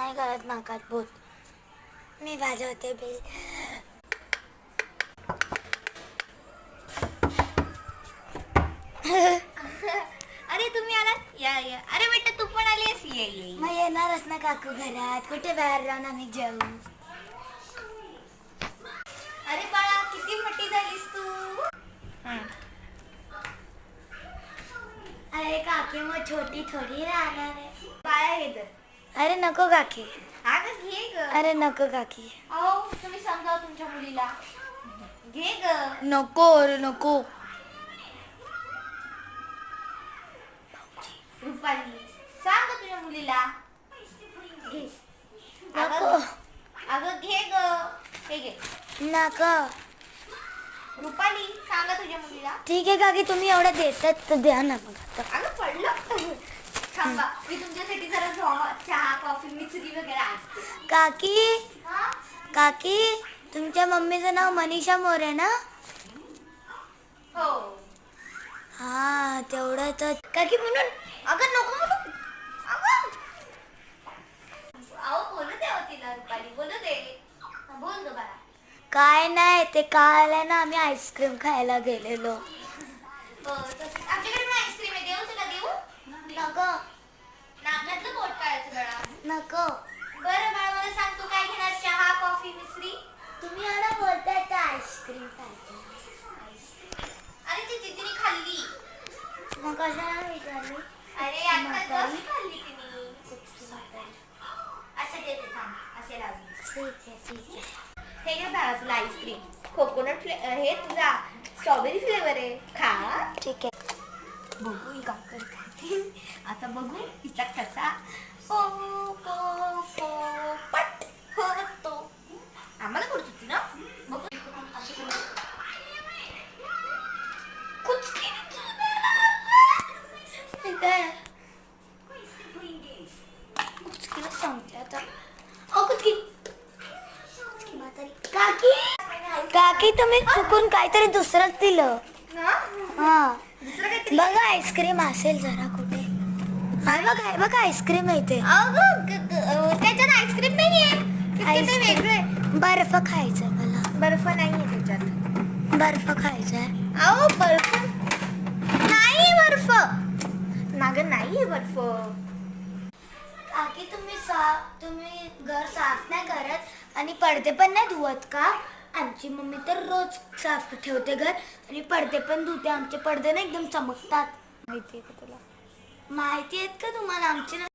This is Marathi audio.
नाही करत नाकात भूत. मी वाजवते बेल. अरे तुम्ही आलात, या या. अरे बेटा तू पण आलीस, ये ये. मग येणारच ना काकू घरात. कुठे बाहेर राहून आम्ही जाऊ. अरे बाळा किती मोठी झालीस तू. अरे काकी मग छोटी थोडी राहणार आहे. बाळा हे तर. अरे नको काकी. अगं घे ग. अरे नको काकी. अहो तुम्ही समजाव तुमच्या मुलीला. घे ग. नको अरे नको. रुपाली सांग ग तुझ्या मुलीला. घे. नको. अगं घे ग. हे घे. नको. रुपाली सांगा तुझ्या मुलीला. ठीक आहे काकी, तुम्ही एवढं देतात तर द्या ना मग आता. अगं पडलं. थांबा मी तुमच्यासाठी जरा चहा कॉफी मिक्सरी वगैरे आणते. काकी हा? काकी तुमच्या मम्मीचं नाव मनीषा मोरे ना? हो. हा तेवढं तर काकी म्हणून. अगं नको म्हणू. अगं अहो बोलू दे हो तिला. रुपाली बोलू दे. बोल ग बाळा. काय नाही, ते काल आहे ना आम्ही आईस्क्रीम खायला गेलेलो. आमच्याकडे पण आईस्क्रीम आहे. देऊ तुला देऊ. नको नाकातलं पोट काढायचं बाळा. नको. बरं बाळा मला सांग तू काय घेणार. चहा कॉफी मिश्री. तुम्ही एवढं बोलताय तर आईस्क्रीम खायचं. अरे ती दीदीने खाल्ली. मग कशाला विचारली? अरे आता कशी खाल्ली तिने. अच्छा देते थांब. असे लावली. ठीक आहे ठीक आहे. हे घे बाळा तुला आईस्क्रीम. कोकोनट हे तुझा स्ट्रॉबेरी फ्लेवर आहे. खा. ठीक आहे. बघू ही काय करते. आता बघू हिचा कसा पो पो पो पट होतो. आम्हाला करत होती ना. बघू कुचकी काय कुचकीला सांगते आता. कुचकी कुचकी म्हातारी. काकी काकी तुम्ही चुकून काहीतरी दुसरंच दिलं. हा दुसरं काहीतरी. बघा आईस्क्रीम असेल जरा कुठे. हाय बघा आईस्क्रीम आहे ते. त्याच्यात आईस्क्रीम नाहीये. ते वेगळे बर्फ खायचंय मला. बर्फ नाहीये त्याच्यात. बर्फ खायचंय. अहो बर्फ नाही. बर्फ नागं नाहीये बर्फ. काकी तुम्ही घर साफ नाही करत आणि पडदे पण नाही धुवत का? आमची मम्मी तर रोज साफ ठेवते घर आणि पडदे पण धुते. आमचे पडदे ना एकदम चमकतात. माहितीये का तुला. माहिती आहेत का तुम्हाला आमचे?